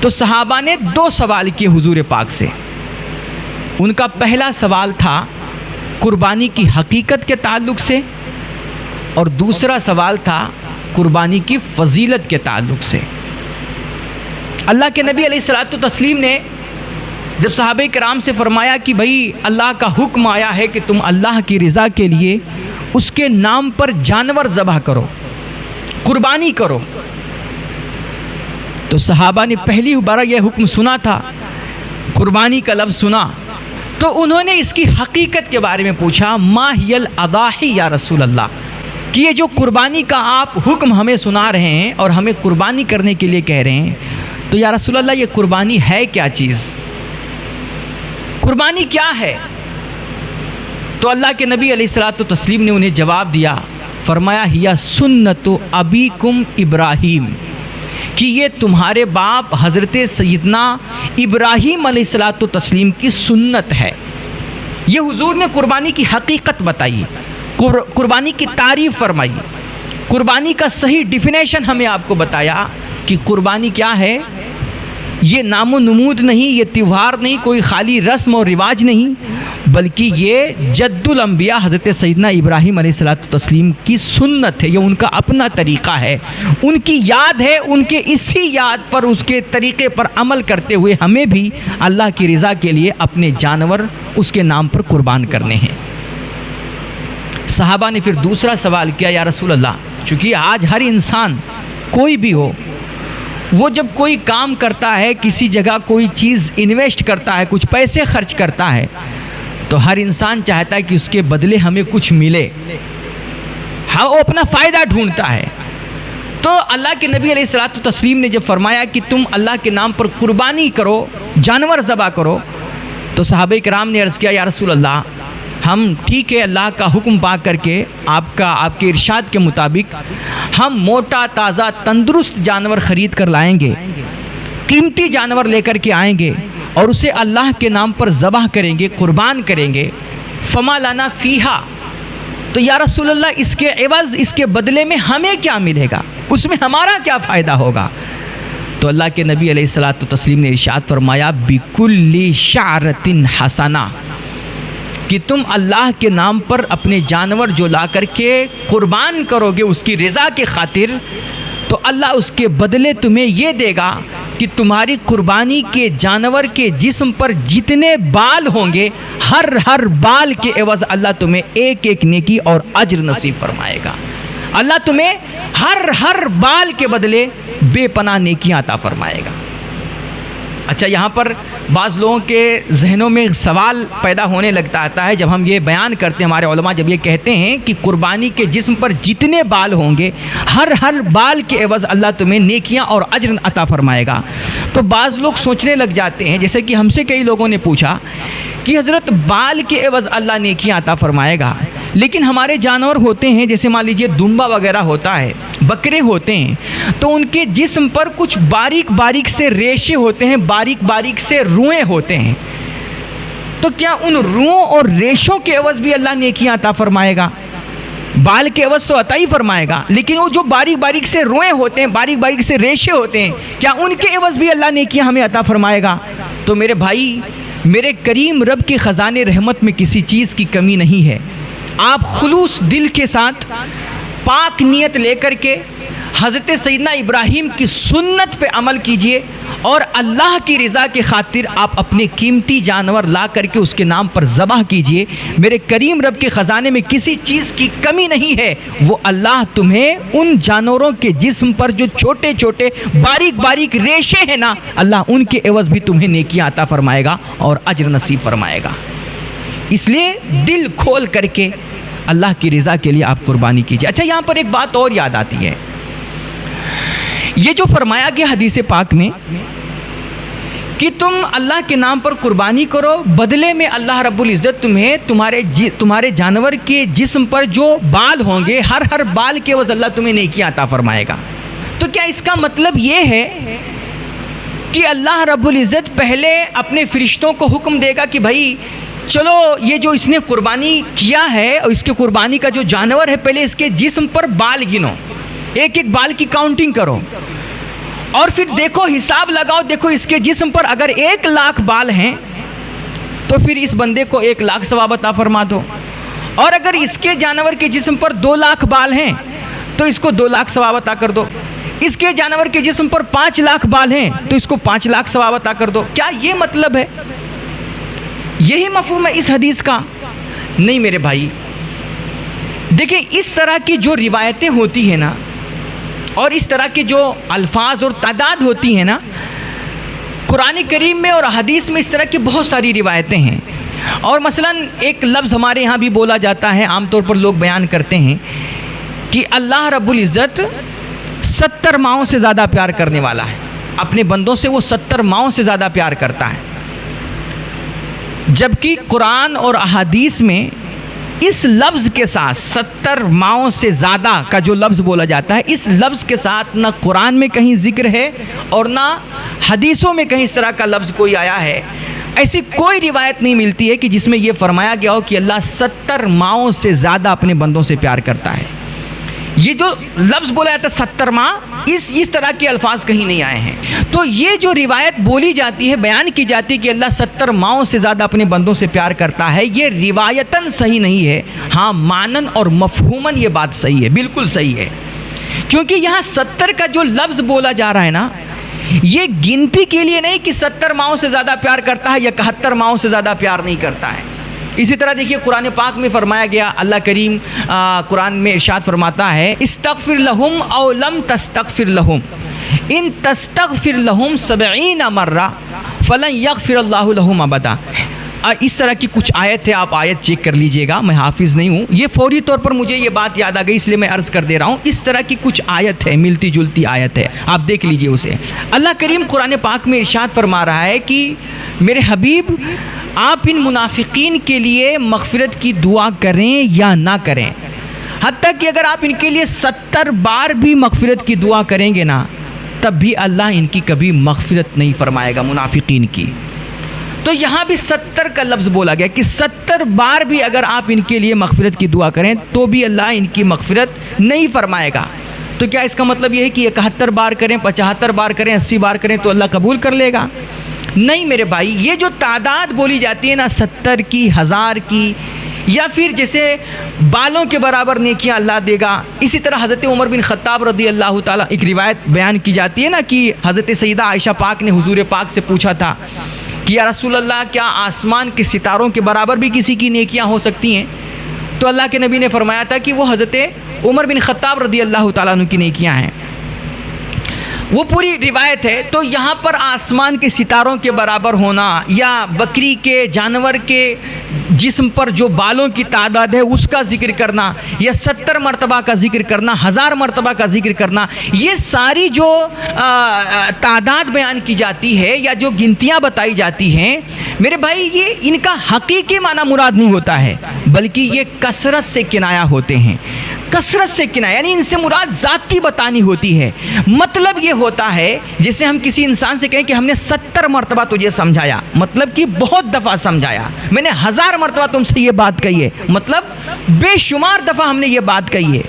تو صحابہ نے 2 سوال کیے حضور پاک سے. ان کا پہلا سوال تھا قربانی کی حقیقت کے تعلق سے، اور دوسرا سوال تھا قربانی کی فضیلت کے تعلق سے. اللہ کے نبی علیہ الصلوۃ والتسلیم نے جب صحابہ کرام سے فرمایا کہ بھائی اللہ کا حکم آیا ہے کہ تم اللہ کی رضا کے لیے اس کے نام پر جانور ذبح کرو، قربانی کرو، تو صحابہ نے پہلی بار یہ حکم سنا تھا، قربانی کا لفظ سنا، تو انہوں نے اس کی حقیقت کے بارے میں پوچھا، ما ہی الاضاحی یا رسول اللہ، کہ یہ جو قربانی کا آپ حکم ہمیں سنا رہے ہیں اور ہمیں قربانی کرنے کے لیے کہہ رہے ہیں، تو یا رسول اللہ یہ قربانی ہے کیا چیز؟ قربانی کیا ہے؟ تو اللہ کے نبی علیہ الصلوۃ والتسلیم نے انہیں جواب دیا، فرمایا ہیا سنت ابیکم ابراہیم، کہ یہ تمہارے باپ حضرت سیدنا ابراہیم علیہ الصلوۃ والتسلیم کی سنت ہے. یہ حضور نے قربانی کی حقیقت بتائی، قربانی کی تعریف فرمائی، قربانی کا صحیح ڈیفینیشن ہمیں آپ کو بتایا کہ قربانی کیا ہے. یہ نام و نمود نہیں، یہ تہوار نہیں، کوئی خالی رسم اور رواج نہیں، بلکہ یہ جد الانبیاء حضرت سیدنا ابراہیم علیہ الصلوۃ والتسلیم کی سنت ہے. یہ ان کا اپنا طریقہ ہے، ان کی یاد ہے، ان کے اسی یاد پر، اس کے طریقے پر عمل کرتے ہوئے ہمیں بھی اللہ کی رضا کے لیے اپنے جانور اس کے نام پر قربان کرنے ہیں. صحابہ نے پھر دوسرا سوال کیا، یا رسول اللہ، چونکہ آج ہر انسان کوئی بھی ہو، وہ جب کوئی کام کرتا ہے، کسی جگہ کوئی چیز انویسٹ کرتا ہے، کچھ پیسے خرچ کرتا ہے، تو ہر انسان چاہتا ہے کہ اس کے بدلے ہمیں کچھ ملے. ہاں، وہ اپنا فائدہ ڈھونڈتا ہے. تو اللہ کے نبی علیہ الصلوۃ والتسلیم نے جب فرمایا کہ تم اللہ کے نام پر قربانی کرو، جانور ذبح کرو، تو صحابہ کرام نے عرض کیا، یا رسول اللہ، ہم ٹھیک ہے اللہ کا حکم پا کر کے آپ کے ارشاد کے مطابق ہم موٹا تازہ تندرست جانور خرید کر لائیں گے، قیمتی جانور لے کر کے آئیں گے اور اسے اللہ کے نام پر ذبح کریں گے، قربان کریں گے. فما لنا فیہا، تو یا رسول اللہ اس کے عوض، اس کے بدلے میں ہمیں کیا ملے گا، اس میں ہمارا کیا فائدہ ہوگا؟ تو اللہ کے نبی علیہ الصلوۃ والتسلیم نے ارشاد فرمایا، بکل شعرۃ حسنہ، کہ تم اللہ کے نام پر اپنے جانور جو لا کر کے قربان کرو گے اس کی رضا کے خاطر، تو اللہ اس کے بدلے تمہیں یہ دے گا کہ تمہاری قربانی کے جانور کے جسم پر جتنے بال ہوں گے، ہر بال کے عوض اللہ تمہیں ایک ایک نیکی اور اجر نصیب فرمائے گا. اللہ تمہیں ہر بال کے بدلے بے پناہ نیکیاں عطا فرمائے گا. اچھا، یہاں پر بعض لوگوں کے ذہنوں میں سوال پیدا ہونے لگتا ہے جب ہم یہ بیان کرتے ہیں، ہمارے علماء جب یہ کہتے ہیں کہ قربانی کے جسم پر جتنے بال ہوں گے، ہر بال کے عوض اللہ تمہیں نیکیاں اور اجر عطا فرمائے گا، تو بعض لوگ سوچنے لگ جاتے ہیں، جیسے کہ ہم سے کئی لوگوں نے پوچھا کہ حضرت بال کے عوض اللہ نیکیاں عطا فرمائے گا، لیکن ہمارے جانور ہوتے ہیں، جیسے مان لیجئے دمبا وغیرہ ہوتا ہے، بکرے ہوتے ہیں، تو ان کے جسم پر کچھ باریک سے ریشے ہوتے ہیں، باریک سے روئیں ہوتے ہیں، تو کیا ان روؤں اور ریشوں کے عوض بھی اللہ نیکیاں عطا فرمائے گا؟ بال کے عوض تو عطا ہی فرمائے گا، لیکن وہ جو باریک سے روئیں ہوتے ہیں، باریک سے ریشے ہوتے ہیں، کیا ان کے عوض بھی اللہ نیکیاں ہمیں عطا فرمائے گا؟ تو میرے بھائی، میرے کریم رب کے خزانے رحمت میں کسی چیز کی کمی نہیں ہے. آپ خلوص دل کے ساتھ، پاک نیت لے کر کے حضرت سیدنا ابراہیم کی سنت پہ عمل کیجئے، اور اللہ کی رضا کے خاطر آپ اپنے قیمتی جانور لا کر کے اس کے نام پر ذبح کیجئے. میرے کریم رب کے خزانے میں کسی چیز کی کمی نہیں ہے. وہ اللہ تمہیں ان جانوروں کے جسم پر جو چھوٹے باریک ریشے ہیں نا، اللہ ان کے عوض بھی تمہیں نیکیاں عطا فرمائے گا اور اجر نصیب فرمائے گا. اس لیے دل کھول کر کے اللہ کی رضا کے لیے آپ قربانی کیجئے. اچھا، یہاں پر ایک بات اور یاد آتی ہے، یہ جو فرمایا گیا حدیث پاک میں کہ تم اللہ کے نام پر قربانی کرو، بدلے میں اللہ رب العزت تمہیں تمہارے جانور کے جسم پر جو بال ہوں گے، ہر بال کے عوض اللہ تمہیں نیکیاں عطا فرمائے گا. تو کیا اس کا مطلب یہ ہے کہ اللہ رب العزت پہلے اپنے فرشتوں کو حکم دے گا کہ بھائی چلو یہ جو اس نے قربانی کیا ہے اور اس کے قربانی کا جو جانور ہے، پہلے اس کے جسم پر بال گنو، ایک بال کی کاؤنٹنگ کرو، اور پھر دیکھو حساب لگاؤ، دیکھو اس کے جسم پر اگر 1,00,000 بال ہیں تو پھر اس بندے کو 1,00,000 ثواب عطا فرما دو، اور اگر اس کے جانور کے جسم پر 2,00,000 بال ہیں تو اس کو 2,00,000 ثواب عطا کر دو، اس کے جانور کے جسم پر 5,00,000 بال ہیں تو اس کو 5,00,000 ثواب عطا کر دو۔ کیا یہ مطلب ہے؟ یہی مفہوم ہے اس حدیث کا؟ نہیں میرے بھائی، دیکھیں اس طرح کی جو روایتیں ہوتی ہیں نا، اور اس طرح کے جو الفاظ اور تعداد ہوتی ہیں نا، قرآن کریم میں اور حدیث میں اس طرح کی بہت ساری روایتیں ہیں۔ اور مثلا ایک لفظ ہمارے ہاں بھی بولا جاتا ہے، عام طور پر لوگ بیان کرتے ہیں کہ اللہ رب العزت 70 ماؤں سے زیادہ پیار کرنے والا ہے، اپنے بندوں سے وہ 70 ماؤں سے زیادہ پیار کرتا ہے، جبکہ قرآن اور احادیث میں اس لفظ کے ساتھ 70 ماؤں سے زیادہ کا جو لفظ بولا جاتا ہے، اس لفظ کے ساتھ نہ قرآن میں کہیں ذکر ہے اور نہ حدیثوں میں کہیں اس طرح کا لفظ کوئی آیا ہے۔ ایسی کوئی روایت نہیں ملتی ہے کہ جس میں یہ فرمایا گیا ہو کہ اللہ 70 ماؤں سے زیادہ اپنے بندوں سے پیار کرتا ہے۔ یہ جو لفظ بولا جاتا ہے 70 ماہ، اس طرح کے الفاظ کہیں نہیں آئے ہیں۔ تو یہ جو روایت بولی جاتی ہے، بیان کی جاتی ہے کہ اللہ 70 ماؤں سے زیادہ اپنے بندوں سے پیار کرتا ہے، یہ روایتاً صحیح نہیں ہے۔ ہاں مانن اور مفہوماً یہ بات صحیح ہے، بالکل صحیح ہے، کیونکہ یہاں 70 کا جو لفظ بولا جا رہا ہے نا، یہ گنتی کے لیے نہیں کہ 70 ماؤں سے زیادہ پیار کرتا ہے یا 71 ماؤں سے زیادہ پیار نہیں کرتا ہے۔ اسی طرح دیکھیے قرآن پاک میں فرمایا گیا، اللہ کریم قرآن میں ارشاد فرماتا ہے، استغفر لہم او لم تستغفر لہم ان تستغفر لہم 70 مرہ فلن یغفر اللہ لہم ابدا۔ اس طرح کی کچھ آیت ہے، آپ آیت چیک کر لیجئے گا، میں حافظ نہیں ہوں، یہ فوری طور پر مجھے یہ بات یاد آ گئی اس لیے میں عرض کر دے رہا ہوں۔ اس طرح کی کچھ آیت ہے، ملتی جلتی آیت ہے، آپ دیکھ لیجئے اسے۔ اللہ کریم قرآن پاک میں ارشاد فرما رہا ہے کہ میرے حبیب آپ ان منافقین کے لیے مغفرت کی دعا کریں یا نہ کریں، حتیٰ کہ اگر آپ ان کے لیے 70 بار بھی مغفرت کی دعا کریں گے نا، تب بھی اللہ ان کی کبھی مغفرت نہیں فرمائے گا، منافقین کی۔ تو یہاں بھی 70 کا لفظ بولا گیا کہ 70 بار بھی اگر آپ ان کے لیے مغفرت کی دعا کریں تو بھی اللہ ان کی مغفرت نہیں فرمائے گا۔ تو کیا اس کا مطلب یہ ہے کہ 71 بار کریں، 75 بار کریں، 80 بار کریں تو اللہ قبول کر لے گا؟ نہیں میرے بھائی، یہ جو تعداد بولی جاتی ہے نا 70 کی، 1000 کی، یا پھر جیسے بالوں کے برابر نیکیاں اللہ دے گا، اسی طرح حضرت عمر بن خطاب رضی اللہ تعالیٰ، ایک روایت بیان کی جاتی ہے نا کہ حضرت سیدہ عائشہ پاک نے حضور پاک سے پوچھا تھا کہ یا رسول اللہ کیا آسمان کے ستاروں کے برابر بھی کسی کی نیکیاں ہو سکتی ہیں؟ تو اللہ کے نبی نے فرمایا تھا کہ وہ حضرت عمر بن خطاب رضی اللہ تعالیٰ عنہ کی نیکیاں ہیں، وہ پوری روایت ہے۔ تو یہاں پر آسمان کے ستاروں کے برابر ہونا، یا بکری کے جانور کے جسم پر جو بالوں کی تعداد ہے اس کا ذکر کرنا، یا 70 مرتبہ کا ذکر کرنا، 1000 مرتبہ کا ذکر کرنا، یہ ساری جو تعداد بیان کی جاتی ہے یا جو گنتیاں بتائی جاتی ہیں میرے بھائی، یہ ان کا حقیقی معنی مراد نہیں ہوتا ہے، بلکہ یہ کثرت سے کنایا ہوتے ہیں، کثرت سے کنایا، یعنی ان سے مراد ذاتی بتانی ہوتی ہے۔ مطلب یہ ہوتا ہے جیسے ہم کسی انسان سے کہیں کہ ہم نے 70 مرتبہ تجھے سمجھایا، مطلب کہ بہت دفعہ سمجھایا، میں نے 1000 مرتبہ تم سے یہ بات کہی ہے، مطلب بے شمار دفعہ ہم نے یہ بات کہی ہے۔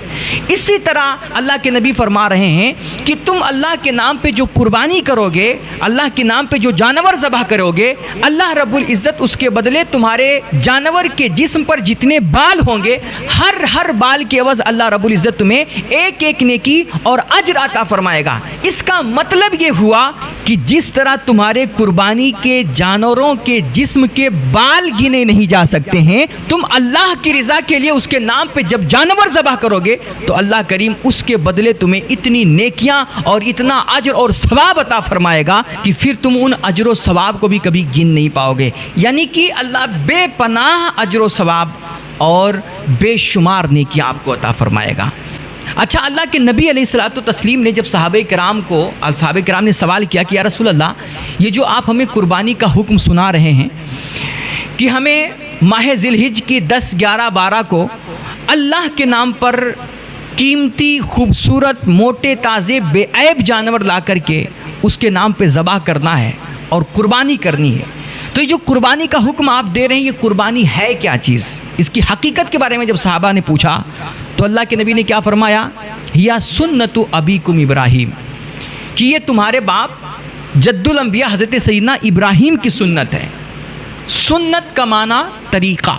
اسی طرح اللہ کے نبی فرما رہے ہیں کہ تم اللہ کے نام پہ جو قربانی کرو گے، اللہ کے نام پہ جو جانور ذبح کرو گے، اللہ رب العزت اس کے بدلے تمہارے جانور کے جسم پر جتنے بال ہوں گے، ہر بال کے عوض اللہ رب العزت تمہیں ایک ایک نیکی اور اجر عطا فرمائے گا۔ اس کا مطلب یہ ہوا کہ جس طرح تمہارے قربانی کے جانوروں کے جسم کے بال گنے نہیں جا سکتے ہیں، تم اللہ کی رضا کے لیے اس کے نام پہ جب جانور ذبح کرو گے تو اللہ کریم اس کے بدلے تمہیں اتنی نیکیاں اور اتنا اجر اور ثواب عطا فرمائے گا کہ پھر تم ان اجر و ثواب کو بھی کبھی گن نہیں پاؤ گے۔ یعنی کہ اللہ بے پناہ اجر و ثواب اور بے شمار نیکیاں آپ کو عطا فرمائے گا۔ اچھا، اللہ کے نبی علیہ الصلوۃ والتسلیم نے جب صحابہ کرام نے سوال کیا کہ یا رسول اللہ، یہ جو آپ ہمیں قربانی کا حکم سنا رہے ہیں کہ ہمیں ماہ ذی الحجہ کی 10، 11، 12 کو اللہ کے نام پر قیمتی، خوبصورت، موٹے، تازے، بے عیب جانور لا کر کے اس کے نام پہ ذبح کرنا ہے اور قربانی کرنی ہے، تو یہ جو قربانی کا حکم آپ دے رہے ہیں، یہ قربانی ہے کیا چیز؟ اس کی حقیقت کے بارے میں جب صحابہ نے پوچھا تو اللہ کے نبی نے کیا فرمایا؟ یا سنت ابیکم ابراہیم، کہ یہ تمہارے باپ جد الانبیاء حضرت سیدنا ابراہیم کی سنت ہے. سنت کا معنی طریقہ،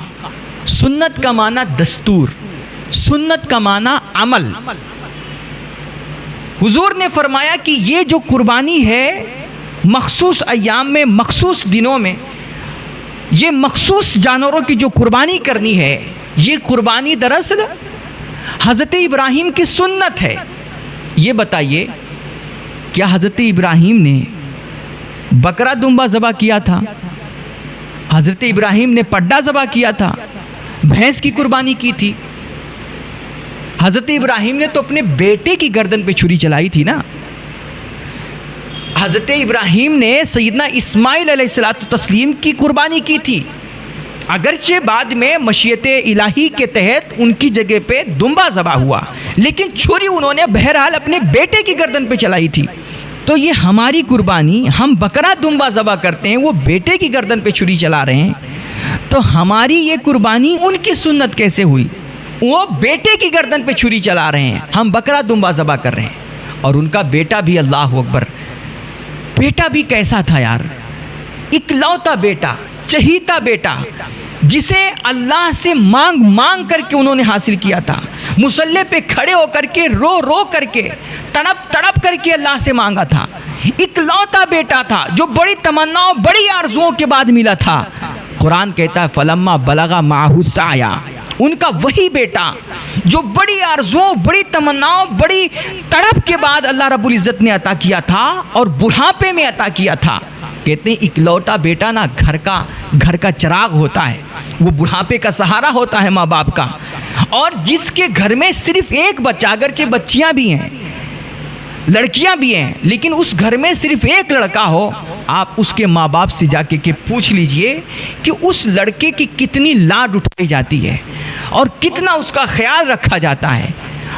سنت کا معنی دستور، سنت کا معنی عمل. حضور نے فرمایا کہ یہ جو قربانی ہے مخصوص ایام میں، مخصوص دنوں میں، یہ مخصوص جانوروں کی جو قربانی کرنی ہے، یہ قربانی دراصل حضرت ابراہیم کی سنت ہے. یہ بتائیے کیا حضرت ابراہیم نے بکرا دمبا ذبح کیا تھا؟ حضرت ابراہیم نے پڈا ذبح کیا تھا؟ بھینس کی قربانی کی تھی؟ حضرت ابراہیم نے تو اپنے بیٹے کی گردن پہ چھری چلائی تھی نا. حضرت ابراہیم نے سیدنا اسماعیل علیہ السلام کی قربانی کی تھی، اگرچہ بعد میں مشیت الہی کے تحت ان کی جگہ پہ دمبا ذبح ہوا، لیکن چھری انہوں نے بہرحال اپنے بیٹے کی گردن پہ چلائی تھی. تو یہ ہماری قربانی، ہم بکرا دمبا ذبح کرتے ہیں، وہ بیٹے کی گردن پہ چھری چلا رہے ہیں، تو ہماری یہ قربانی ان کی سنت کیسے ہوئی؟ وہ بیٹے کی گردن پہ چھری چلا رہے ہیں، ہم بکرا دمبا ذبح کر رہے ہیں. اور ان کا بیٹا بھی، اللہ اکبر، بیٹا بھی کیسا تھا یار، اکلوتا بیٹا، چہیتا بیٹا، جسے اللہ سے مانگ مانگ کر کے انہوں نے حاصل کیا تھا. مصلی پہ کھڑے ہو کر کے، رو رو کر کے، تڑپ تڑپ کر کے اللہ سے مانگا تھا. اکلوتا بیٹا تھا جو بڑی تمناؤں، بڑی آرزوؤں کے بعد ملا تھا. قرآن کہتا ہے فلما بلغ معہ السعی، ان کا وہی بیٹا جو بڑی آرزوؤں، بڑی تمناؤں، بڑی تڑپ کے بعد اللہ رب العزت نے عطا کیا تھا اور بڑھاپے میں عطا کیا تھا. کہتے ہیں اکلوتا بیٹا نا گھر کا چراغ ہوتا ہے، وہ بڑھاپے کا سہارا ہوتا ہے ماں باپ کا. اور جس کے گھر میں صرف ایک بچہ، اگرچہ بچیاں بھی ہیں، لڑکیاں بھی ہیں، لیکن اس گھر میں صرف ایک لڑکا ہو، آپ اس کے ماں باپ سے جا کے پوچھ لیجئے کہ اس لڑکے کی کتنی لاڈ اٹھائی جاتی ہے اور کتنا اس کا خیال رکھا جاتا ہے.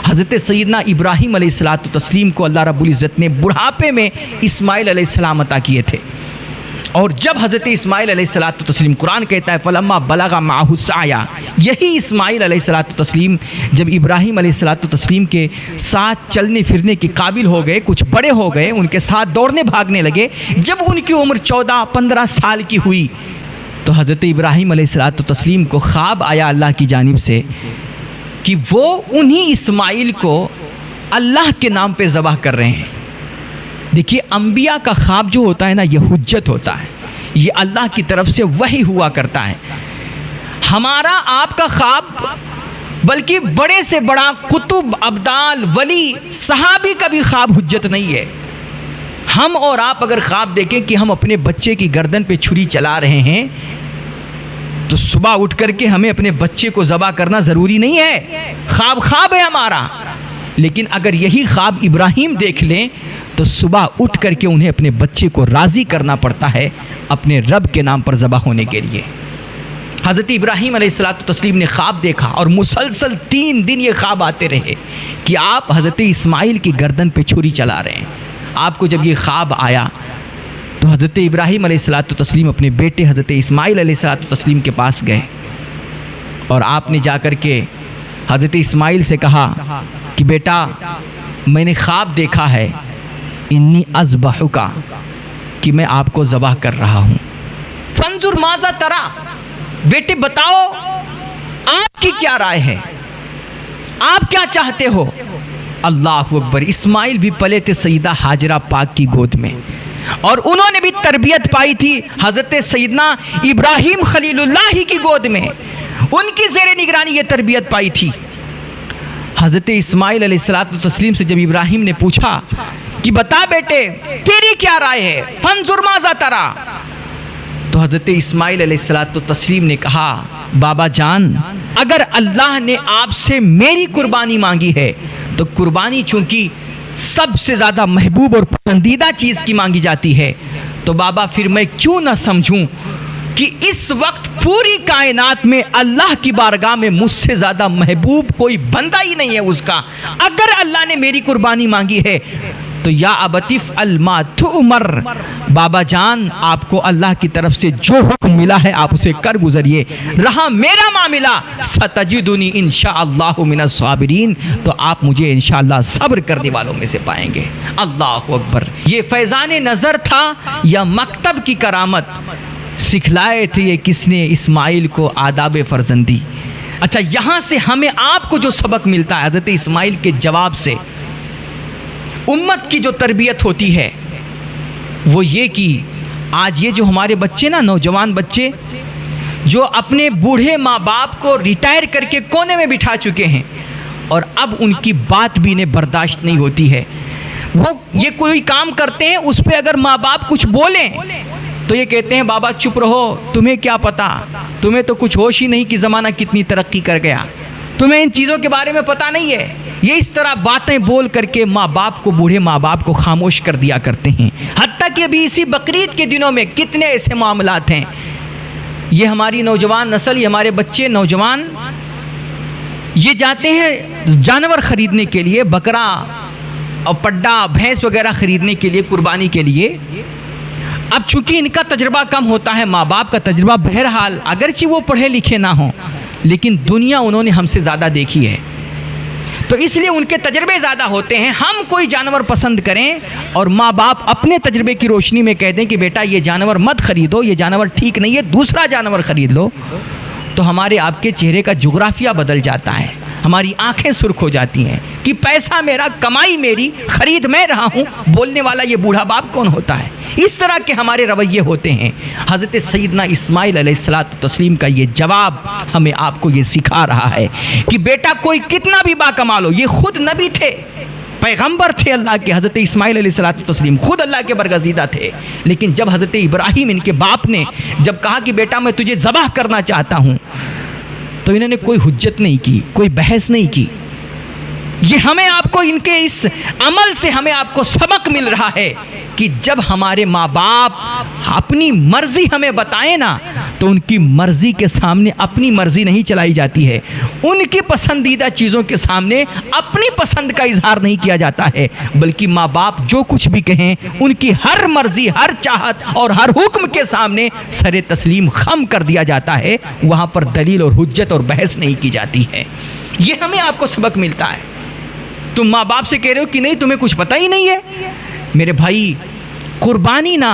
حضرت سیدنا ابراہیم علیہ السلام کو اللہ رب العزت نے بڑھاپے میں اسماعیل علیہ السلام عطا کیے تھے. اور جب حضرت اسماعیل علیہ السلام، قرآن کہتا ہے فلما بلغ معہ السعی، یہی اسماعیل علیہ السلام جب ابراہیم علیہ السلام کے ساتھ چلنے پھرنے کے قابل ہو گئے، کچھ بڑے ہو گئے، ان کے ساتھ دوڑنے بھاگنے لگے، جب ان کی عمر 14-15 سال کی ہوئی تو حضرت ابراہیم علیہ السلام کو خواب آیا اللہ کی جانب سے کہ وہ انہی اسماعیل کو اللہ کے نام پہ ذبح کر رہے ہیں. دیکھیے انبیاء کا خواب جو ہوتا ہے نا، یہ حجت ہوتا ہے، یہ اللہ کی طرف سے وحی ہوا کرتا ہے. ہمارا آپ کا خواب، بلکہ بڑے سے بڑا قطب، ابدال، ولی، صحابی کا بھی خواب حجت نہیں ہے. ہم اور آپ اگر خواب دیکھیں کہ ہم اپنے بچے کی گردن پہ چھری چلا رہے ہیں تو صبح اٹھ کر کے ہمیں اپنے بچے کو ذبح کرنا ضروری نہیں ہے. خواب ہے ہمارا. لیکن اگر یہی خواب ابراہیم دیکھ لیں تو صبح اٹھ کر کے انہیں اپنے بچے کو راضی کرنا پڑتا ہے اپنے رب کے نام پر ذبح ہونے کے لیے. حضرت ابراہیم علیہ السلام نے خواب دیکھا اور مسلسل 3 دن یہ خواب آتے رہے کہ آپ حضرت اسماعیل کی گردن پہ چھری چلا رہے ہیں. آپ کو جب یہ خواب آیا تو حضرت ابراہیم علیہ السلام اپنے بیٹے حضرت اسماعیل علیہ السلام کے پاس گئے اور آپ نے جا کر کے حضرت اسماعیل سے کہا کہ بیٹا میں نے خواب دیکھا ہے، انی اذبحک، کہ میں آپ کو ذبح کر رہا ہوں. فانظر ماذا ترى، بیٹے بتاؤ آپ کی کیا رائے ہے، آپ کیا چاہتے ہو. اللہ اکبر. اسماعیل بھی پلے تھے سیدہ ہاجرہ پاک کی گود میں، اور انہوں نے بھی تربیت پائی تھی حضرت سیدنا ابراہیم خلیل اللہ کی گود میں، ان کی زیر نگرانی یہ تربیت پائی تھی. حضرت اسماعیل علیہ السلام سے جب ابراہیم نے پوچھا کہ بتا بیٹے تیری کیا رائے ہے، فانظر ماذا ترى، تو حضرت اسماعیل علیہ السلام نے کہا بابا جان، اگر اللہ نے آپ سے میری قربانی مانگی ہے تو قربانی چونکہ سب سے زیادہ محبوب اور پسندیدہ چیز کی مانگی جاتی ہے، تو بابا پھر میں کیوں نہ سمجھوں کہ اس وقت پوری کائنات میں اللہ کی بارگاہ میں مجھ سے زیادہ محبوب کوئی بندہ ہی نہیں ہے اس کا. اگر اللہ نے میری قربانی مانگی ہے تو یا ابتف الما تؤمر، بابا جان آپ کو اللہ کی طرف سے جو حکم ملا ہے آپ اسے کر گزریے، رہا میرا معاملہ ستجدنی انشاءاللہ من الصابرین، تو آپ مجھے انشاءاللہ صبر کرنے والوں میں سے پائیں گے۔ اللہ اکبر! یہ فیضان نظر تھا یا مکتب کی کرامت؟ سکھلائے تھے یہ کس نے اسماعیل کو آداب فرزندی۔ اچھا، یہاں سے ہمیں آپ کو جو سبق ملتا ہے حضرت اسماعیل کے جواب سے، امت کی جو تربیت ہوتی ہے وہ یہ کہ آج یہ جو ہمارے بچے نا، نوجوان بچے جو اپنے بوڑھے ماں باپ کو ریٹائر کر کے کونے میں بٹھا چکے ہیں اور اب ان کی بات بھی انہیں برداشت نہیں ہوتی ہے، وہ یہ کوئی کام کرتے ہیں اس پہ اگر ماں باپ کچھ بولیں تو یہ کہتے ہیں بابا چپ رہو، تمہیں کیا پتا، تمہیں تو کچھ ہوش ہی نہیں کہ زمانہ کتنی ترقی کر گیا، تمہیں ان چیزوں کے بارے میں پتہ نہیں ہے۔ یہ اس طرح باتیں بول کر کے ماں باپ کو، بوڑھے ماں باپ کو خاموش کر دیا کرتے ہیں۔ حتیٰ کہ ابھی اسی بقرعید کے دنوں میں کتنے ایسے معاملات ہیں، یہ ہماری نوجوان نسل، یہ ہمارے بچے نوجوان یہ جاتے ہیں جانور خریدنے کے لیے، بکرا اور پڈا، بھینس وغیرہ خریدنے کے لیے، قربانی کے لیے۔ اب چونکہ ان کا تجربہ کم ہوتا ہے، ماں باپ کا تجربہ، بہرحال اگرچہ وہ پڑھے لکھے نہ ہوں لیکن دنیا انہوں نے ہم سے زیادہ دیکھی ہے، تو اس لیے ان کے تجربے زیادہ ہوتے ہیں۔ ہم کوئی جانور پسند کریں اور ماں باپ اپنے تجربے کی روشنی میں کہہ دیں کہ بیٹا یہ جانور مت خریدو، یہ جانور ٹھیک نہیں ہے، دوسرا جانور خرید لو، تو ہمارے آپ کے چہرے کا جغرافیہ بدل جاتا ہے، ہماری آنکھیں سرخ ہو جاتی ہیں کہ پیسہ میرا، کمائی میری، خرید میں رہا ہوں، بولنے والا یہ بوڑھا باپ کون ہوتا ہے؟ اس طرح کے ہمارے رویے ہوتے ہیں۔ حضرت سیدنا اسماعیل علیہ السلام کا یہ جواب ہمیں آپ کو یہ سکھا رہا ہے کہ بیٹا کوئی کتنا بھی باکمال ہو، یہ خود نبی تھے، پیغمبر تھے اللہ کے، حضرت اسماعیل علیہ السلام خود اللہ کے برگزیدہ تھے، لیکن جب حضرت ابراہیم ان کے باپ نے جب کہا کہ بیٹا میں تجھے ذبح کرنا چاہتا ہوں، تو انہوں نے کوئی حجت نہیں کی، کوئی بحث نہیں کی۔ یہ ہمیں آپ کو ان کے اس عمل سے ہمیں آپ کو سبق مل رہا ہے کہ جب ہمارے ماں باپ اپنی مرضی ہمیں بتائیں نا تو ان کی مرضی کے سامنے اپنی مرضی نہیں چلائی جاتی ہے، ان کی پسندیدہ چیزوں کے سامنے اپنی پسند کا اظہار نہیں کیا جاتا ہے، بلکہ ماں باپ جو کچھ بھی کہیں ان کی ہر مرضی، ہر چاہت اور ہر حکم کے سامنے سر تسلیم خم کر دیا جاتا ہے، وہاں پر دلیل اور حجت اور بحث نہیں کی جاتی ہے۔ یہ ہمیں آپ کو سبق ملتا ہے۔ تم ماں باپ سے کہہ رہے ہو کہ نہیں تمہیں کچھ پتہ ہی نہیں ہے، میرے بھائی قربانی نہ،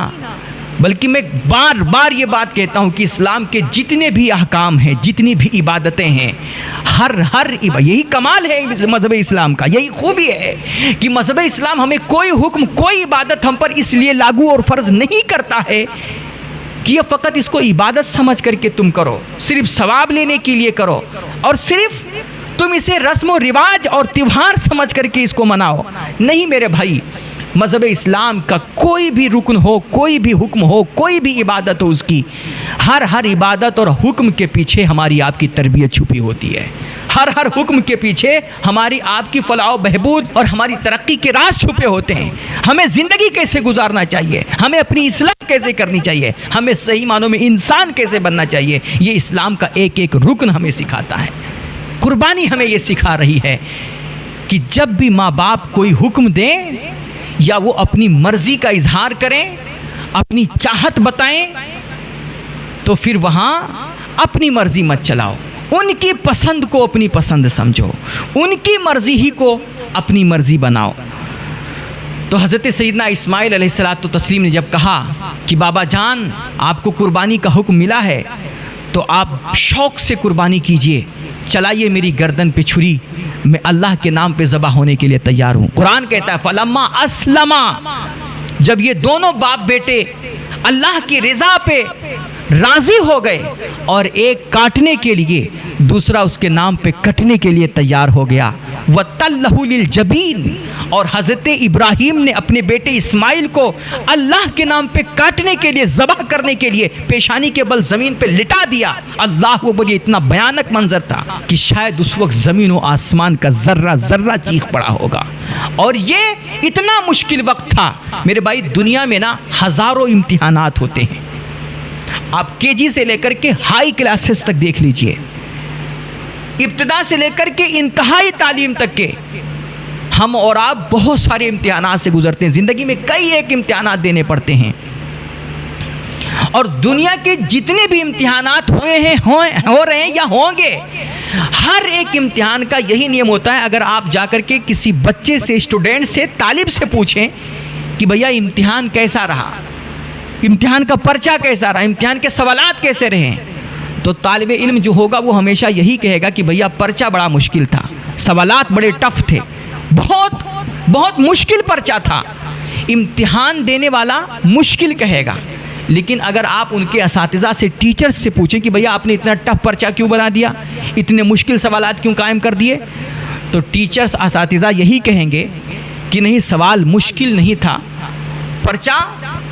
بلکہ میں بار بار یہ بات کہتا ہوں کہ اسلام کے جتنے بھی احکام ہیں، جتنی بھی عبادتیں ہیں، ہر یہی کمال ہے مذہب اسلام کا، یہی خوبی ہے کہ مذہب اسلام ہمیں کوئی حکم، کوئی عبادت ہم پر اس لیے لاگو اور فرض نہیں کرتا ہے کہ یہ فقط اس کو عبادت سمجھ کر کے تم کرو، صرف ثواب لینے کے لیے کرو، اور صرف تم اسے رسم و رواج اور تیوہار سمجھ کر کے اس کو مناؤ۔ نہیں میرے بھائی، مذہب اسلام کا کوئی بھی رکن ہو، کوئی بھی حکم ہو، کوئی بھی عبادت ہو، اس کی ہر عبادت اور حکم کے پیچھے ہماری آپ کی تربیت چھپی ہوتی ہے، ہر حکم کے پیچھے ہماری آپ کی فلاح و بہبود اور ہماری ترقی کے راز چھپے ہوتے ہیں۔ ہمیں زندگی کیسے گزارنا چاہیے، ہمیں اپنی اصلاح کیسے کرنی چاہیے، ہمیں صحیح معنوں میں انسان کیسے بننا چاہیے، یہ اسلام کا ایک ایک رکن ہمیں سکھاتا ہے۔ قربانی ہمیں یہ سکھا رہی ہے کہ جب بھی ماں باپ کوئی حکم دیں یا وہ اپنی مرضی کا اظہار کریں، اپنی چاہت بتائیں، تو پھر وہاں اپنی مرضی مت چلاؤ، ان کی پسند کو اپنی پسند سمجھو، ان کی مرضی ہی کو اپنی مرضی بناؤ۔ تو حضرت سیدنا اسماعیل علیہ السلام نے جب کہا کہ بابا جان آپ کو قربانی کا حکم ملا ہے تو آپ شوق سے قربانی کیجئے، چلائیے میری گردن پہ چھری، میں اللہ کے نام پہ ذبح ہونے کے لیے تیار ہوں۔ قرآن کہتا ہے فلما اسلما، جب یہ دونوں باپ بیٹے اللہ کی رضا پہ راضی ہو گئے اور ایک کاٹنے کے لیے دوسرا اس کے نام پہ کٹنے کے لیے تیار ہو گیا، وَتَلَّهُ لِلْجَبِينِ، اور حضرت ابراہیم نے اپنے بیٹے اسماعیل کو اللہ کے نام پہ کاٹنے کے لیے، ذبح کرنے کے لیے پیشانی کے بل زمین پہ لٹا دیا۔ اللہ وہ بولے اتنا بھیانک منظر تھا کہ شاید اس وقت زمین و آسمان کا ذرہ ذرہ چیخ پڑا ہوگا، اور یہ اتنا مشکل وقت تھا۔ میرے بھائی دنیا میں نا ہزاروں امتحانات ہوتے ہیں، آپ کے جی سے لے کر کے ہائی کلاسز تک دیکھ لیجئے، ابتدا سے لے کر کے انتہائی تعلیم تک کے ہم اور آپ بہت سارے امتحانات سے گزرتے ہیں، زندگی میں کئی ایک امتحانات دینے پڑتے ہیں، اور دنیا کے جتنے بھی امتحانات ہوئے ہیں، ہو رہے ہیں یا ہوں گے، ہر ایک امتحان کا یہی نیم ہوتا ہے. اگر آپ جا کر کے کسی بچے سے، اسٹوڈنٹ سے، طالب سے پوچھیں کہ بھیا امتحان کیسا رہا، امتحان کا پرچہ کیسا رہا، امتحان کے سوالات کیسے رہے، تو طالب علم جو ہوگا وہ ہمیشہ یہی کہے گا کہ بھیا پرچہ بڑا مشکل تھا، سوالات بڑے ٹف تھے، بہت مشکل پرچہ تھا. امتحان دینے والا مشکل کہے گا. لیکن اگر آپ ان کے اساتذہ سے، ٹیچر سے پوچھیں کہ بھیا آپ نے اتنا ٹف پرچہ کیوں بنا دیا، اتنے مشکل سوالات کیوں قائم کر دیے، تو ٹیچرز، اساتذہ یہی کہیں گے کہ نہیں، سوال مشکل نہیں تھا، پرچہ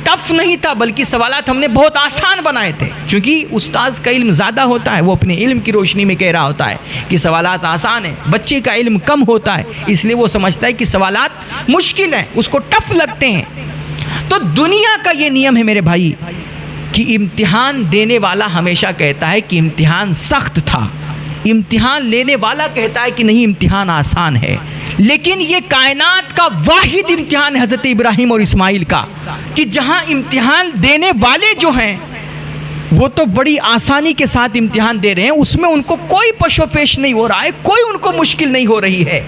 ٹف نہیں تھا، بلکہ سوالات ہم نے بہت آسان بنائے تھے. چونکہ استاذ کا علم زیادہ ہوتا ہے، وہ اپنے علم کی روشنی میں کہہ رہا ہوتا ہے کہ سوالات آسان ہیں. بچے کا علم کم ہوتا ہے، اس لیے وہ سمجھتا ہے کہ سوالات مشکل ہیں، اس کو ٹف لگتے ہیں. تو دنیا کا یہ نیم ہے میرے بھائی کہ امتحان دینے والا ہمیشہ کہتا ہے کہ امتحان سخت تھا، امتحان لینے والا کہتا ہے کہ نہیں، امتحان آسان ہے. لیکن یہ کائنات کا واحد امتحان ہے حضرت ابراہیم اور اسماعیل کا، کہ جہاں امتحان دینے والے جو ہیں وہ تو بڑی آسانی کے ساتھ امتحان دے رہے ہیں، اس میں ان کو کوئی پشو پیش نہیں ہو رہا ہے، کوئی ان کو مشکل نہیں ہو رہی ہے.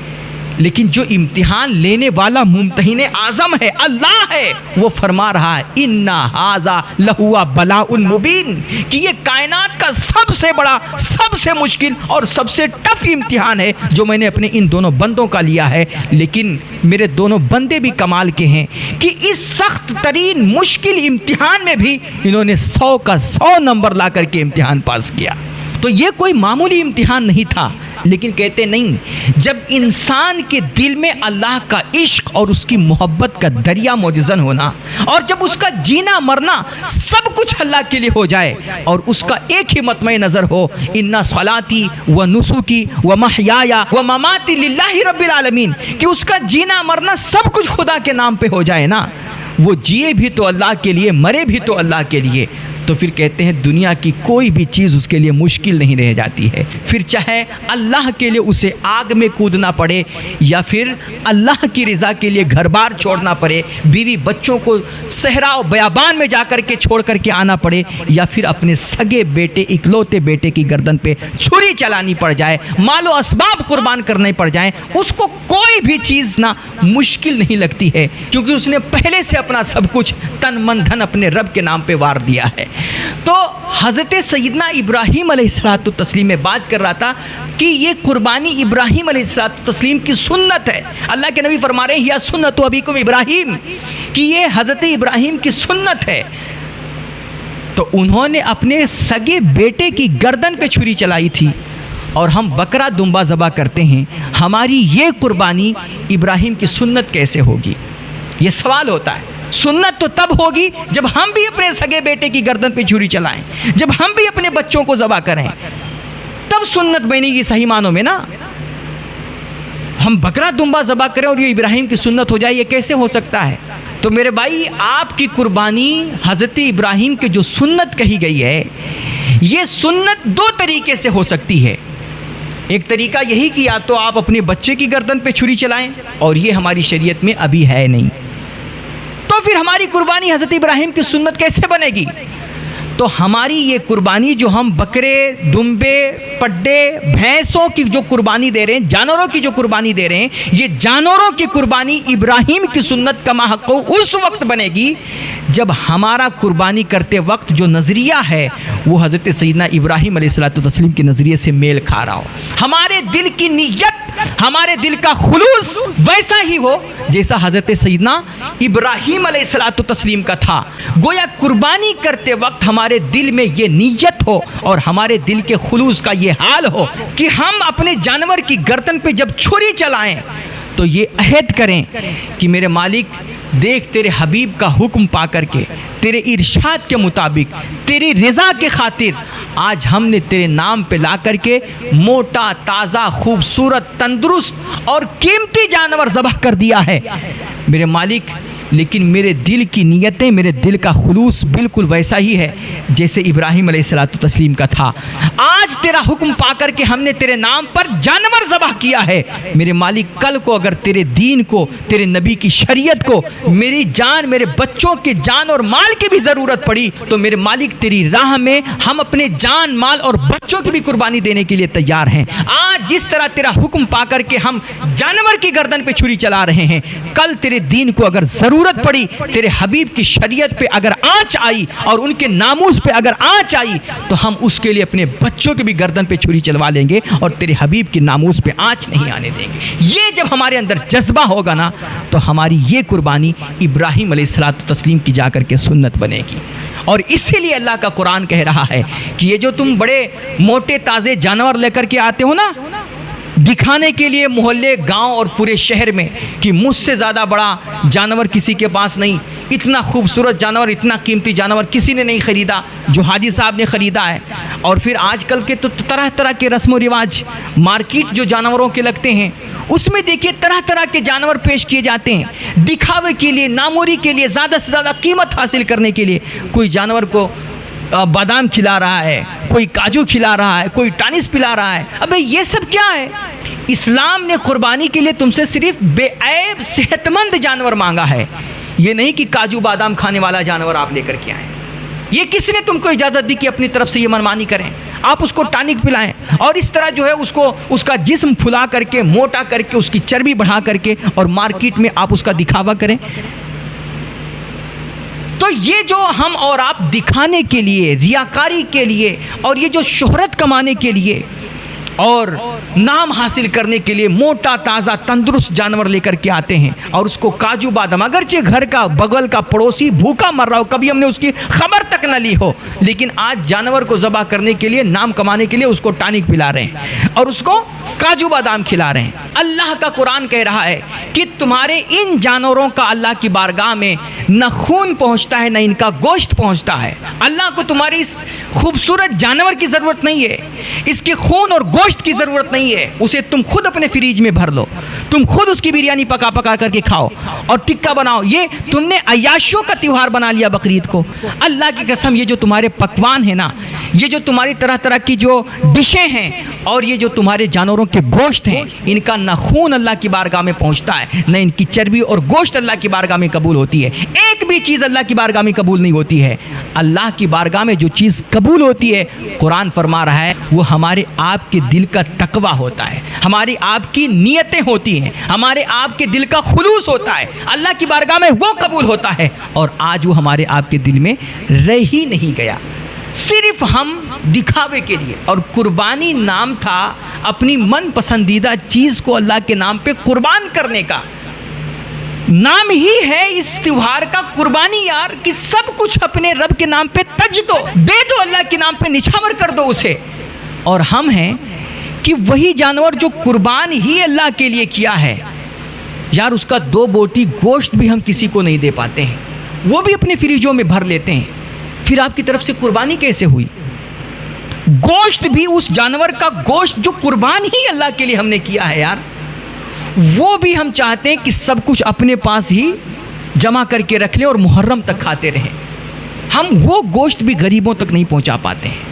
لیکن جو امتحان لینے والا ممتحن اعظم ہے، اللہ ہے، وہ فرما رہا ہے اِنَّ هَذَا لَهُوَ بَلَاءٌ مُبِينٌ، کہ یہ کائنات کا سب سے بڑا، سب سے مشکل اور سب سے ٹف امتحان ہے جو میں نے اپنے ان دونوں بندوں کا لیا ہے. لیکن میرے دونوں بندے بھی کمال کے ہیں کہ اس سخت ترین مشکل امتحان میں بھی انہوں نے 100 کا 100 نمبر لا کر کے امتحان پاس کیا. تو یہ کوئی معمولی امتحان نہیں تھا. لیکن کہتے نہیں، جب انسان کے دل میں اللہ کا عشق اور اس کی محبت کا دریا موجزن ہونا، اور جب اس کا جینا مرنا سب کچھ اللہ کے لیے ہو جائے، اور اس کا ایک ہی مطمع نظر ہو، اِنَّ صَلَاتِي وَنُسُكِي وَمَحْيَايَ وَمَمَاتِي لِلَّهِ رَبِّ الْعَالَمِينَ، کہ اس کا جینا مرنا سب کچھ خدا کے نام پہ ہو جائے نا، وہ جیے بھی تو اللہ کے لیے، مرے بھی تو اللہ کے لیے. تو پھر کہتے ہیں دنیا کی کوئی بھی چیز اس کے لیے مشکل نہیں رہ جاتی ہے. پھر چاہے اللہ کے لیے اسے آگ میں کودنا پڑے، یا پھر اللہ کی رضا کے لیے گھر بار چھوڑنا پڑے، بیوی بچوں کو صحرا و بیابان میں جا کر کے چھوڑ کر کے آنا پڑے، یا پھر اپنے سگے بیٹے، اکلوتے بیٹے کی گردن پہ چھری چلانی پڑ جائے، مال و اسباب قربان کرنے پڑ جائیں، اس کو کوئی بھی چیز نہ مشکل نہیں لگتی ہے، کیونکہ اس نے پہلے سے اپنا سب کچھ تن من دھن اپنے رب کے نام پہ وار دیا ہے. تو حضرت سیدنا ابراہیم علیہ الصلوۃ والتسلیم میں بات کر رہا تھا کہ یہ قربانی ابراہیم علیہ الصلوۃ والتسلیم کی سنت ہے. اللہ کے نبی فرما رہے ہیں یا سنت ابیکم ابراہیم، کہ یہ حضرت ابراہیم کی سنت ہے. تو انہوں نے اپنے سگے بیٹے کی گردن پہ چھری چلائی تھی، اور ہم بکرا دمبا ذبح کرتے ہیں، ہماری یہ قربانی ابراہیم کی سنت کیسے ہوگی؟ یہ سوال ہوتا ہے. سنت تو تب ہوگی جب ہم بھی اپنے سگے بیٹے کی گردن پہ چھری چلائیں، جب ہم بھی اپنے بچوں کو ذبح کریں، تب سنت بنے گی صحیح معنوں میں نا. ہم بکرا دمبا ذبح کریں اور یہ ابراہیم کی سنت ہو جائے، یہ کیسے ہو سکتا ہے؟ تو میرے بھائی، آپ کی قربانی حضرت ابراہیم کی جو سنت کہی گئی ہے، یہ سنت دو طریقے سے ہو سکتی ہے. ایک طریقہ یہی کہ یا تو آپ اپنے بچے کی گردن پہ چھری چلائیں، اور یہ ہماری شریعت میں ابھی ہے نہیں. تو پھر ہماری قربانی حضرت ابراہیم کی سنت کیسے بنے گی؟ تو ہماری یہ قربانی جو ہم بکرے، دمبے، پڈے، بھینسوں کی جو قربانی دے رہے ہیں، جانوروں کی جو قربانی دے رہے ہیں، یہ جانوروں کی قربانی ابراہیم کی سنت کما حق اس وقت بنے گی جب ہمارا قربانی کرتے وقت جو نظریہ ہے وہ حضرت سیدنا ابراہیم علیہ الصلوۃ والتسلیم کے نظریے سے میل کھا رہا ہو. ہمارے دل کی نیت، ہمارے دل کا خلوص ویسا ہی ہو جیسا حضرت سیدنا ابراہیم علیہ الصلوۃ والتسلیم کا تھا. گویا قربانی کرتے وقت ہمارے دل میں یہ نیت ہو اور ہمارے دل کے خلوص کا یہ حال ہو کہ ہم اپنے جانور کی گردن پہ جب چھری چلائیں تو یہ عہد کریں کہ میرے مالک دیکھ، تیرے حبیب کا حکم پا کر کے، تیرے ارشاد کے مطابق، تیری رضا کے خاطر آج ہم نے تیرے نام پہ لا کر کے موٹا، تازہ، خوبصورت، تندرست اور قیمتی جانور ذبح کر دیا ہے. میرے مالک، لیکن میرے دل کی نیتیں، میرے دل کا خلوص بالکل ویسا ہی ہے جیسے ابراہیم علیہ السلام کا تھا۔ آج تیرا حکم پا کر کے ہم نے تیرے نام پر جانور ذبح کیا ہے، میرے مالک کل کو اگر تیرے دین کو، تیرے نبی کی شریعت کو، میری جان، میرے بچوں کے جان اور مال کی بھی ضرورت پڑی تو میرے مالک تیری راہ میں ہم اپنے جان، مال اور بچوں کی بھی قربانی دینے کے لیے تیار ہیں۔ آج جس طرح تیرا حکم پا کر کے ہم جانور کی گردن پہ چھری چلا رہے ہیں، کل تیرے دین کو اگر ضرورت پڑی، تیرے حبیب کی شریعت پہ اگر آنچ آئی اور ان کے ناموس پہ اگر آنچ آئی تو ہم اس کے لیے اپنے بچوں کے بھی گردن پہ چھری چلوا لیں گے اور تیرے حبیب کی ناموس پہ آنچ نہیں آنے دیں گے۔ یہ جب ہمارے اندر جذبہ ہوگا نا تو ہماری یہ قربانی ابراہیم علیہ السلام کی جا کر کے سنت بنے گی۔ اور اسی لیے اللہ کا قرآن کہہ رہا ہے کہ یہ جو تم بڑے موٹے تازے جانور لے کر کے آتے ہو نا دکھانے کے لیے محلے، گاؤں اور پورے شہر میں کہ مجھ سے زیادہ بڑا جانور کسی کے پاس نہیں، اتنا خوبصورت جانور، اتنا قیمتی جانور کسی نے نہیں خریدا جو حاجی صاحب نے خریدا ہے۔ اور پھر آج کل کے تو طرح طرح کے رسم و رواج مارکیٹ جو جانوروں کے لگتے ہیں اس میں دیکھیے طرح طرح کے جانور پیش کیے جاتے ہیں دکھاوے کے لیے، ناموری کے لیے، زیادہ سے زیادہ قیمت حاصل کرنے کے لیے۔ کوئی جانور کو بادام کھلا رہا ہے، کوئی کاجو کھلا رہا ہے، کوئی ٹانس پلا رہا ہے۔ ابے یہ سب کیا ہے؟ اسلام نے قربانی کے لیے تم سے صرف بے عیب صحت مند جانور مانگا ہے، یہ نہیں کہ کاجو بادام کھانے والا جانور آپ لے کر کے آئیں۔ یہ کس نے تم کو اجازت دی کہ اپنی طرف سے یہ منمانی کریں؟ آپ اس کو ٹانک پلائیں اور اس طرح جو ہے اس کا جسم پھلا کر کے، موٹا کر کے، اس کی چربی بڑھا کر کے اور مارکیٹ میں آپ اس کا دکھاوا کریں۔ تو یہ جو ہم اور آپ دکھانے کے لیے، ریاکاری کے لیے اور یہ جو شہرت کمانے کے لیے اور نام حاصل کرنے کے لیے موٹا تازہ تندرست جانور لے کر کے آتے ہیں اور اس کو کاجو بادام، اگرچہ گھر کا بغل کا پڑوسی بھوکا مر رہا ہو، کبھی ہم نے اس کی خبر تک نہ لی ہو، لیکن آج جانور کو ذبح کرنے کے لیے، نام کمانے کے لیے اس کو ٹانک پلا رہے ہیں اور اس کو کاجو بادام کھلا رہے ہیں۔ اللہ کا قرآن کہہ رہا ہے کہ تمہارے ان جانوروں کا اللہ کی بارگاہ میں نہ خون پہنچتا ہے نہ ان کا گوشت پہنچتا ہے۔ اللہ کو تمہاری اس خوبصورت جانور کی ضرورت نہیں ہے، اس کے خون اور گوشت کی ضرورت نہیں ہے، اسے تم خود اپنے فریج میں بھر لو، تم خود اس کی بریانی پکا پکا کر کے کھاؤ اور ٹکا بناؤ۔ یہ تم نے عیاشیوں کا تہوار بنا لیا بقرعید کو۔ اللہ کی قسم یہ جو تمہارے پکوان ہیں نا، یہ جو تمہاری طرح طرح کی جو ڈشیں ہیں اور یہ جو تمہارے جانوروں کے گوشت ہیں، ان کا نہ خون اللہ کی بارگاہ میں پہنچتا ہے نہ ان کی چربی اور گوشت اللہ کی بارگاہ میں قبول ہوتی ہے۔ ایک بھی چیز اللہ کی بارگاہ میں قبول نہیں ہوتی ہے۔ اللہ کی بارگاہ میں جو چیز قبول ہوتی ہے، قرآن فرما رہا ہے، وہ ہمارے آپ کے دل کا تقویٰ ہوتا ہے، ہماری آپ کی نیتیں ہوتی ہیں، ہمارے آپ کے دل کا خلوص ہوتا ہے، اللہ کی بارگاہ میں وہ قبول ہوتا ہے۔ اور آج وہ ہمارے آپ کے دل میں رہ ہی نہیں گیا، صرف ہم دکھاوے کے لیے۔ اور قربانی نام تھا اپنی من پسندیدہ چیز کو اللہ کے نام پہ قربان کرنے کا، نام ہی ہے اس تہوار کا قربانی یار، کہ سب کچھ اپنے رب کے نام پہ تج دو، دے دو، اللہ کے نام پہ نچھاور کر دو اسے۔ اور ہم ہیں کہ وہی جانور جو قربان ہی اللہ کے لیے کیا ہے یار، اس کا 2 بوٹی گوشت بھی ہم کسی کو نہیں دے پاتے ہیں، وہ بھی اپنے فریجوں میں بھر لیتے ہیں۔ پھر آپ کی طرف سے قربانی کیسے ہوئی؟ گوشت بھی اس جانور کا گوشت جو قربان ہی اللہ کے لیے ہم نے کیا ہے یار، وہ بھی ہم چاہتے ہیں کہ سب کچھ اپنے پاس ہی جمع کر کے رکھ لیں اور محرم تک کھاتے رہیں۔ ہم وہ گوشت بھی غریبوں تک نہیں پہنچا پاتے ہیں،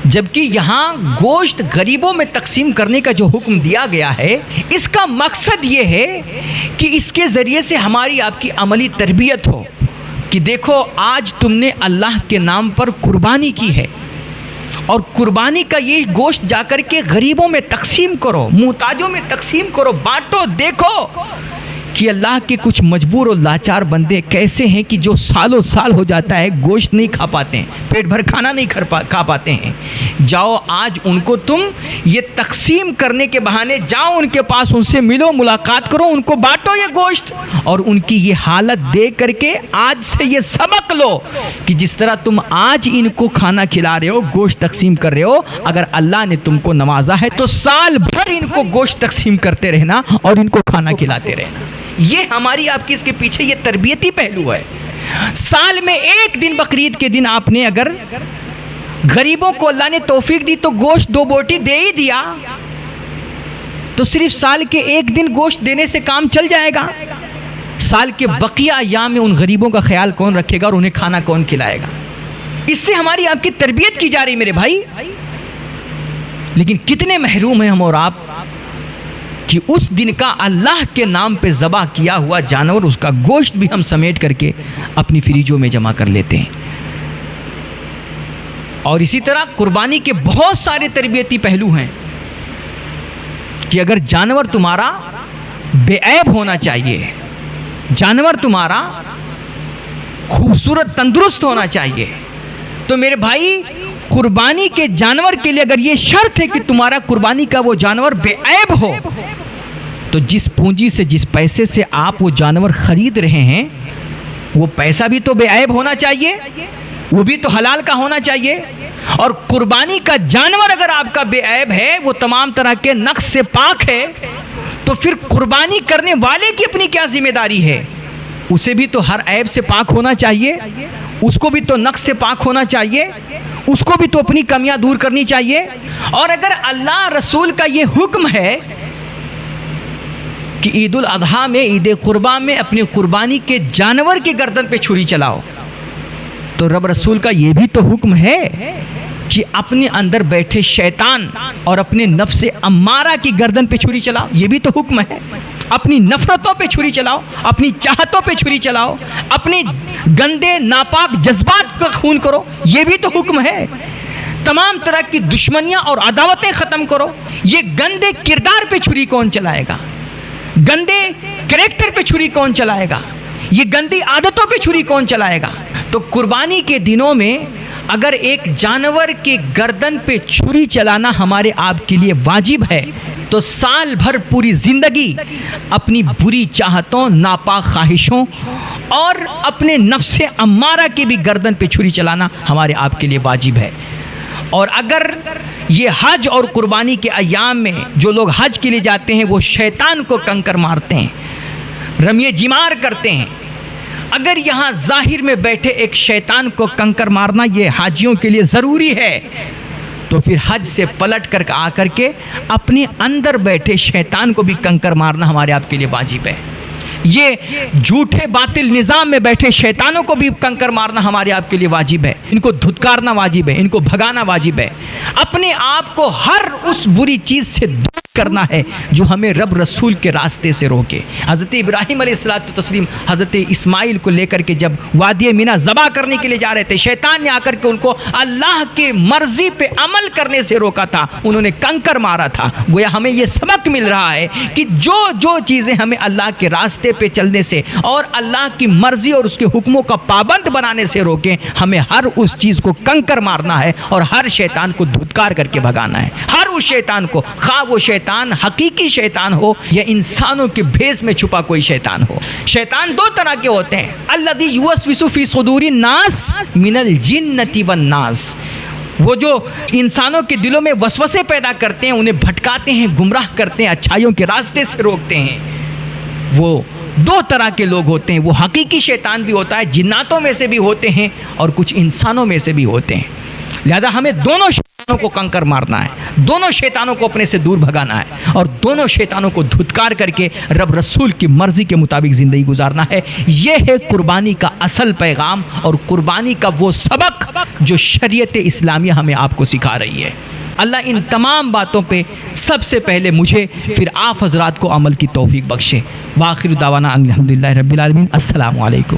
جبکہ یہاں گوشت غریبوں میں تقسیم کرنے کا جو حکم دیا گیا ہے، اس کا مقصد یہ ہے کہ اس کے ذریعے سے ہماری آپ کی عملی تربیت ہو کہ دیکھو آج تم نے اللہ کے نام پر قربانی کی ہے اور قربانی کا یہ گوشت جا کر کے غریبوں میں تقسیم کرو، محتاجوں میں تقسیم کرو، بانٹو۔ دیکھو کہ اللہ کے کچھ مجبور اور لاچار بندے کیسے ہیں کہ جو سالوں سال ہو جاتا ہے گوشت نہیں کھا پاتے ہیں، پیٹ بھر کھانا نہیں کھا پاتے ہیں۔ جاؤ آج ان کو تم یہ تقسیم کرنے کے بہانے جاؤ ان کے پاس، ان سے ملو، ملاقات کرو، ان کو بانٹو یہ گوشت اور ان کی یہ حالت دیکھ کر کے آج سے یہ سبق لو کہ جس طرح تم آج ان کو کھانا کھلا رہے ہو، گوشت تقسیم کر رہے ہو، اگر اللہ نے تم کو نوازا ہے تو سال بھر ان کو گوشت تقسیم کرتے رہنا اور ان کو کھانا کھلاتے رہنا۔ یہ ہماری آپ کی اس کے پیچھے یہ تربیتی پہلو ہے۔ سال میں ایک دن بقرعید کے دن آپ نے اگر غریبوں کو اللہ نے توفیق دی تو گوشت 2 بوٹی دے ہی دیا تو صرف سال کے ایک دن گوشت دینے سے کام چل جائے گا؟ سال کے بقیہ ایام میں ان غریبوں کا خیال کون رکھے گا اور انہیں کھانا کون کھلائے گا؟ اس سے ہماری آپ کی تربیت کی جا رہی میرے بھائی. لیکن کتنے محروم ہیں ہم اور آپ کہ اس دن کا اللہ کے نام پہ ذبح کیا ہوا جانور، اس کا گوشت بھی ہم سمیٹ کر کے اپنی فریجوں میں جمع کر لیتے ہیں. اور اسی طرح قربانی کے بہت سارے تربیتی پہلو ہیں کہ اگر جانور تمہارا بے عیب ہونا چاہیے، جانور تمہارا خوبصورت تندرست ہونا چاہیے، تو میرے بھائی قربانی کے جانور کے لیے اگر یہ شرط ہے کہ تمہارا قربانی کا وہ جانور بے عیب ہو، تو جس پونجی سے، جس پیسے سے آپ وہ جانور خرید رہے ہیں، وہ پیسہ بھی تو بے عیب ہونا چاہیے، وہ بھی تو حلال کا ہونا چاہیے. اور قربانی کا جانور اگر آپ کا بے عیب ہے، وہ تمام طرح کے نقص سے پاک ہے، تو پھر قربانی کرنے والے کی اپنی کیا ذمہ داری ہے؟ اسے بھی تو ہر عیب سے پاک ہونا چاہیے، اس کو بھی تو نقص سے پاک ہونا چاہیے، اس کو بھی تو اپنی کمیاں دور کرنی چاہیے. اور اگر اللہ رسول کا یہ حکم ہے کہ عید الاضحیٰ میں، عید قربان میں اپنی قربانی کے جانور کی گردن پہ چھری چلاؤ، تو رب رسول کا یہ بھی تو حکم ہے کہ اپنے اندر بیٹھے شیطان اور اپنے نفس امارہ کی گردن پہ چھری چلاؤ. یہ بھی تو حکم ہے. اپنی نفرتوں پہ چھری چلاؤ، اپنی چاہتوں پہ چھری چلاؤ، اپنے گندے ناپاک جذبات کا خون کرو. یہ بھی تو حکم ہے. تمام طرح کی دشمنیاں اور عداوتیں ختم کرو. یہ گندے کردار پہ چھری کون چلائے گا؟ گندے کریکٹر پہ چھری کون چلائے گا؟ یہ گندی عادتوں پہ چھری کون چلائے گا؟ تو قربانی کے دنوں میں اگر ایک جانور کی گردن پہ چھری چلانا ہمارے آپ کے لیے واجب ہے، تو سال بھر پوری زندگی اپنی بری چاہتوں، ناپاک خواہشوں اور اپنے نفس امارہ کی بھی گردن پہ چھری چلانا ہمارے آپ کے لیے واجب ہے. اور اگر یہ حج اور قربانی کے ایام میں جو لوگ حج کے لیے جاتے ہیں وہ شیطان کو کنکر مارتے ہیں، رمی جمار کرتے ہیں، اگر یہاں ظاہر میں بیٹھے ایک شیطان کو کنکر مارنا یہ حاجیوں کے لیے ضروری ہے، تو پھر حج سے پلٹ کر آ کر کے اپنے اندر بیٹھے شیطان کو بھی کنکر مارنا ہمارے آپ کے لیے واجب ہے. یہ جھوٹے باطل نظام میں بیٹھے شیطانوں کو بھی کنکر مارنا ہمارے آپ کے لیے واجب ہے. ان کو دھتکارنا واجب ہے، ان کو بھگانا واجب ہے. اپنے آپ کو ہر اس بری چیز سے دور کرنا ہے جو ہمیں رب رسول کے راستے سے روکے. حضرت ابراہیم علیہ الصلوۃ والتسلیم حضرت اسماعیل کو لے کر کے جب وادی مینا ذبح کرنے کے لیے جا رہے تھے، شیطان نے آ کر کے ان کو اللہ کی مرضی پہ عمل کرنے سے روکا تھا. انہوں نے کنکر مارا تھا. گویا ہمیں یہ سبق مل رہا ہے کہ جو چیزیں ہمیں اللہ کے راستے پہ چلنے سے اور اللہ کی مرضی اور اس کے حکموں کا پابند بنانے سے روکیں، ہمیں ہر اس چیز کو کنکر مارنا ہے اور ہر شیطان کو دھتکار کر کے بھگانا ہے. ہر اس شیطان کو، خواہ وہ شیطان حقیقی شیطان ہو یا انسانوں کے بھیس میں چھپا کوئی شیطان ہو. شیطان دو طرح کے ہوتے ہیں، الذی یوسوس فی صدور الناس من الجنۃ والناس، وہ جو انسانوں کے دلوں میں وسوسے پیدا کرتے ہیں، انہیں بھٹکاتے ہیں، گمراہ کرتے ہیں، اچھائیوں کے راستے سے روکتے ہیں. وہ دو طرح کے لوگ ہوتے ہیں. وہ حقیقی شیطان بھی ہوتا ہے، جناتوں میں سے بھی ہوتے ہیں اور کچھ انسانوں میں سے بھی ہوتے ہیں. لہذا ہمیں دونوں شیطانوں کو کنکر مارنا ہے، دونوں شیطانوں کو اپنے سے دور بھگانا ہے اور دونوں شیطانوں کو دھتکار کر کے رب رسول کی مرضی کے مطابق زندگی گزارنا ہے. یہ ہے قربانی کا اصل پیغام اور قربانی کا وہ سبق جو شریعت اسلامیہ ہمیں آپ کو سکھا رہی ہے. اللہ ان تمام باتوں پہ سب سے پہلے مجھے پھر آپ حضرات کو عمل کی توفیق بخشے. وآخر دعوانا الحمدللہ رب العالمین. السلام علیکم.